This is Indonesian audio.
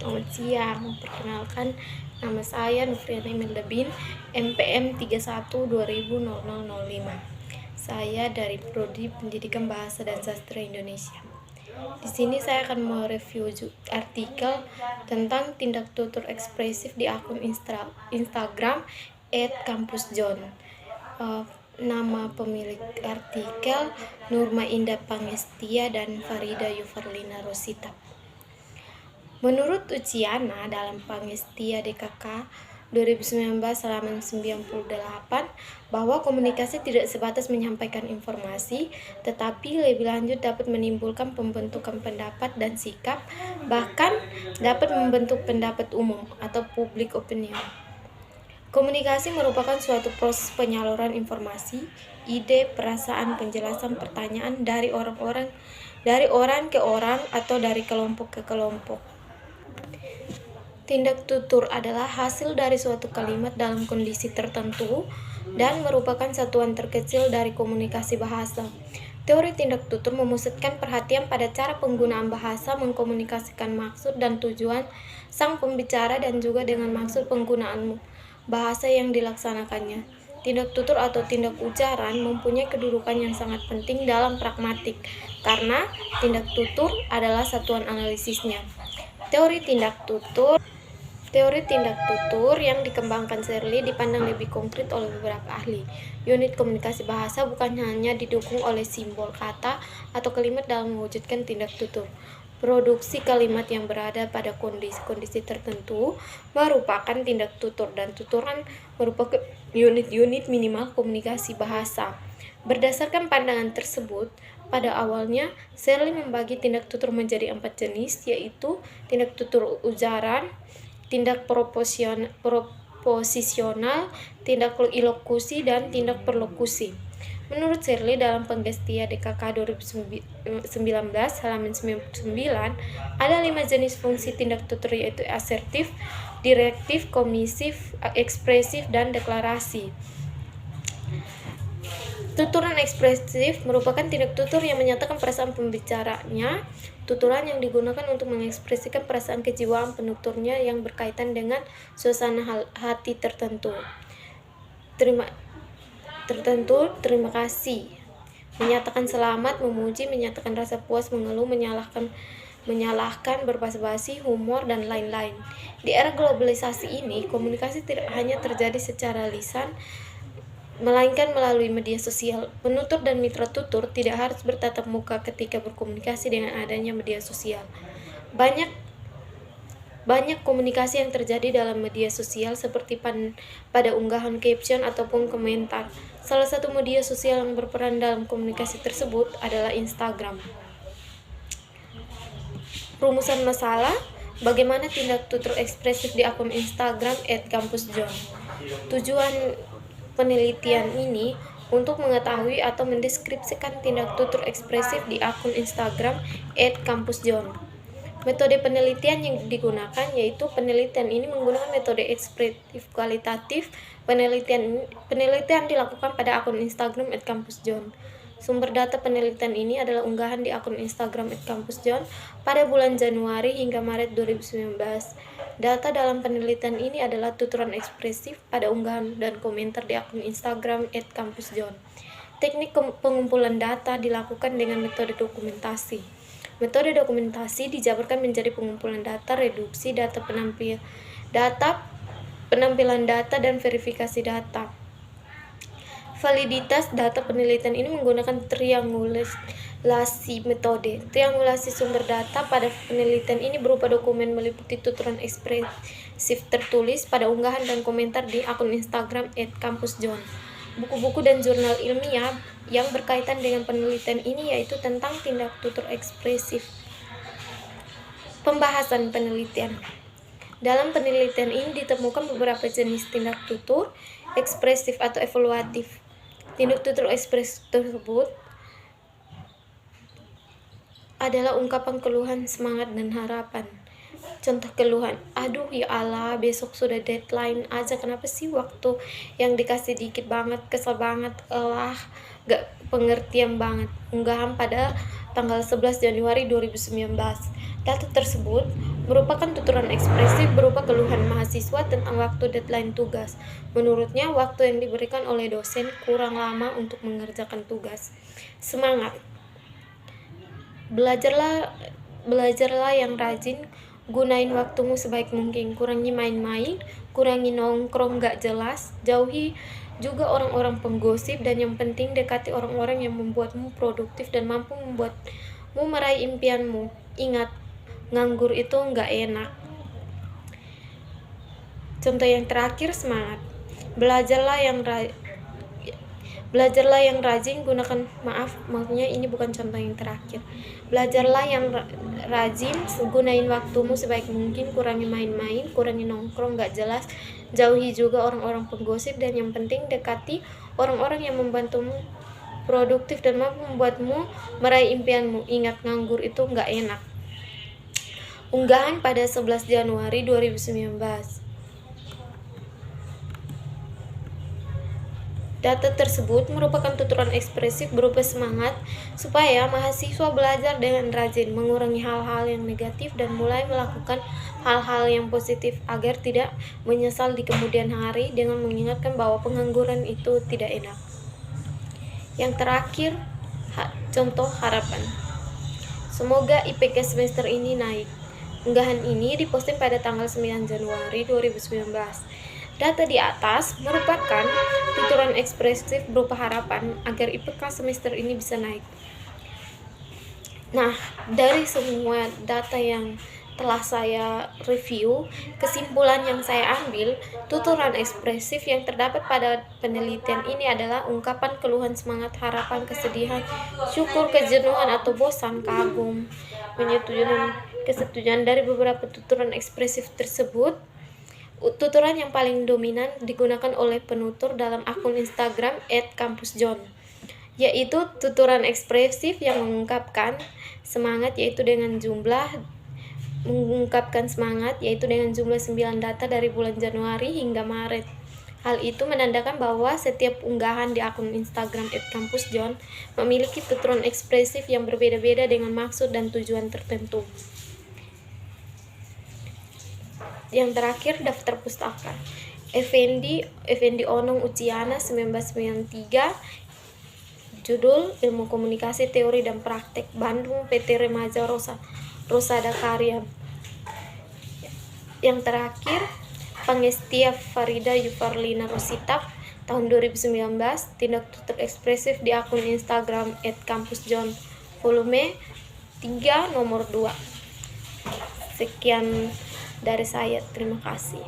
Selamat siang, perkenalkan nama saya Nufriana Imelda Bin, NPM 31 200005. Saya dari Prodi Pendidikan Bahasa dan Sastra Indonesia. Di sini saya akan mereview artikel tentang tindak tutur ekspresif di akun Instagram @kampusjon. Nama pemilik artikel Nurma Indah Pangestia dan Farida Yufarlina Rosita. Menurut Uciana dalam Pangestia DKK 2019 halaman 98 bahwa komunikasi tidak sebatas menyampaikan informasi, tetapi lebih lanjut dapat menimbulkan pembentukan pendapat dan sikap, bahkan dapat membentuk pendapat umum atau public opinion. Komunikasi merupakan suatu proses penyaluran informasi, ide, perasaan, penjelasan, pertanyaan dari orang ke orang atau dari kelompok ke kelompok. Tindak tutur adalah hasil dari suatu kalimat dalam kondisi tertentu dan merupakan satuan terkecil dari komunikasi bahasa. Teori tindak tutur memusatkan perhatian pada cara penggunaan bahasa mengkomunikasikan maksud dan tujuan sang pembicara dan juga dengan maksud penggunaan bahasa yang dilaksanakannya. Tindak tutur atau tindak ucaran mempunyai kedudukan yang sangat penting dalam pragmatik karena tindak tutur adalah satuan analisisnya. Teori tindak tutur yang dikembangkan Shirley dipandang lebih konkret oleh beberapa ahli. Unit komunikasi bahasa bukan hanya didukung oleh simbol kata atau kalimat dalam mewujudkan tindak tutur. Produksi kalimat yang berada pada kondisi-kondisi tertentu merupakan tindak tutur dan tuturan merupakan unit-unit minimal komunikasi bahasa. Berdasarkan pandangan tersebut, pada awalnya Shirley membagi tindak tutur menjadi 4 jenis, yaitu tindak tutur ujaran, tindak proposisional, tindak ilokusi, dan tindak perlokusi. Menurut Shirley dalam Pangestia DKK 2019 halaman 99 ada 5 jenis fungsi tindak tutur, yaitu asertif, direktif, komisif, ekspresif, dan deklarasi. Tuturan ekspresif merupakan tindak tutur yang menyatakan perasaan pembicaranya. Tuturan yang digunakan untuk mengekspresikan perasaan kejiwaan penuturnya yang berkaitan dengan suasana hati tertentu. Terima kasih, menyatakan selamat, memuji, menyatakan rasa puas, mengeluh, menyalahkan, berbasa-basi, humor, dan lain-lain. Di era globalisasi ini, komunikasi tidak hanya terjadi secara lisan, melainkan melalui media sosial. Penutur dan mitra tutur tidak harus bertatap muka ketika berkomunikasi dengan adanya media sosial. Banyak komunikasi yang terjadi dalam media sosial seperti pada unggahan caption ataupun komentar. Salah satu media sosial yang berperan dalam komunikasi tersebut adalah Instagram. Rumusan masalah, bagaimana tindak tutur ekspresif di akun Instagram @kampusjon. Tujuan penelitian ini untuk mengetahui atau mendeskripsikan tindak tutur ekspresif di akun Instagram @kampusjon. Metode penelitian yang digunakan yaitu penelitian ini menggunakan metode ekspresif kualitatif. Penelitian dilakukan pada akun Instagram @kampusjon. Sumber data penelitian ini adalah unggahan di akun Instagram @kampusjon pada bulan Januari hingga Maret 2019. Data dalam penelitian ini adalah tuturan ekspresif pada unggahan dan komentar di akun Instagram @kampusjon. Teknik pengumpulan data dilakukan dengan metode dokumentasi. Metode dokumentasi dijabarkan menjadi pengumpulan data, reduksi data, penampilan data, dan verifikasi data. Validitas data penelitian ini menggunakan triangulasi metode. Triangulasi sumber data pada penelitian ini berupa dokumen meliputi tuturan ekspresif tertulis pada unggahan dan komentar di akun Instagram @kampusjon. Buku-buku dan jurnal ilmiah yang berkaitan dengan penelitian ini yaitu tentang tindak tutur ekspresif. Pembahasan penelitian. Dalam penelitian ini ditemukan beberapa jenis tindak tutur ekspresif atau evaluatif. Tindak tutur ekspresif tersebut adalah ungkapan keluhan, semangat, dan harapan. Contoh keluhan, aduh ya Allah, besok sudah deadline aja, kenapa sih waktu yang dikasih dikit banget, kesel banget, gak pengertian banget. Unggahan pada tanggal 11 Januari 2019. Data tersebut merupakan tuturan ekspresif berupa keluhan mahasiswa tentang waktu deadline tugas. Menurutnya, waktu yang diberikan oleh dosen kurang lama untuk mengerjakan tugas. Semangat! Belajarlah yang rajin, gunain waktumu sebaik mungkin, kurangi main-main, kurangi nongkrong gak jelas, jauhi juga orang-orang penggosip, dan yang penting dekati orang-orang yang membuatmu produktif dan mampu membuatmu meraih impianmu. Ingat, nganggur itu gak enak. Contoh yang terakhir, semangat. Belajarlah yang rajin, maksudnya ini bukan contoh yang terakhir. Belajarlah yang rajin, gunain waktumu sebaik mungkin, kurangi main-main, kurangi nongkrong gak jelas, jauhi juga orang-orang penggosip, dan yang penting dekati orang-orang yang membantumu produktif dan mampu membuatmu meraih impianmu. Ingat, nganggur itu gak enak. Unggahan pada 11 Januari 2019. Data tersebut merupakan tuturan ekspresif berupa semangat supaya mahasiswa belajar dengan rajin, mengurangi hal-hal yang negatif, dan mulai melakukan hal-hal yang positif agar tidak menyesal di kemudian hari, dengan mengingatkan bahwa pengangguran itu tidak enak. Yang terakhir, contoh harapan. Semoga IPK semester ini naik. Unggahan ini diposting pada tanggal 9 Januari 2019. Data di atas merupakan tuturan ekspresif berupa harapan agar IPK semester ini bisa naik. Nah, dari semua data yang telah saya review, kesimpulan yang saya ambil, tuturan ekspresif yang terdapat pada penelitian ini adalah ungkapan keluhan, semangat, harapan, kesedihan, syukur, kejenuhan atau bosan, kagum, kesetujuan dari beberapa tuturan ekspresif tersebut. Tuturan yang paling dominan digunakan oleh penutur dalam akun Instagram @kampusjon, yaitu tuturan ekspresif yang mengungkapkan semangat yaitu dengan jumlah 9 data dari bulan Januari hingga Maret. Hal itu menandakan bahwa setiap unggahan di akun Instagram @kampusjon memiliki tuturan ekspresif yang berbeda-beda dengan maksud dan tujuan tertentu. Yang terakhir, daftar pustaka. Effendi Onong Uciana 1993. Judul Ilmu Komunikasi Teori dan Praktek, Bandung, PT Remaja Rosada Karya. Yang terakhir, Pangestia Farida Yufarlina Rositap tahun 2019. Tindak tutur ekspresif di akun Instagram @kampusjon volume 3 nomor 2. Sekian dari saya, terima kasih.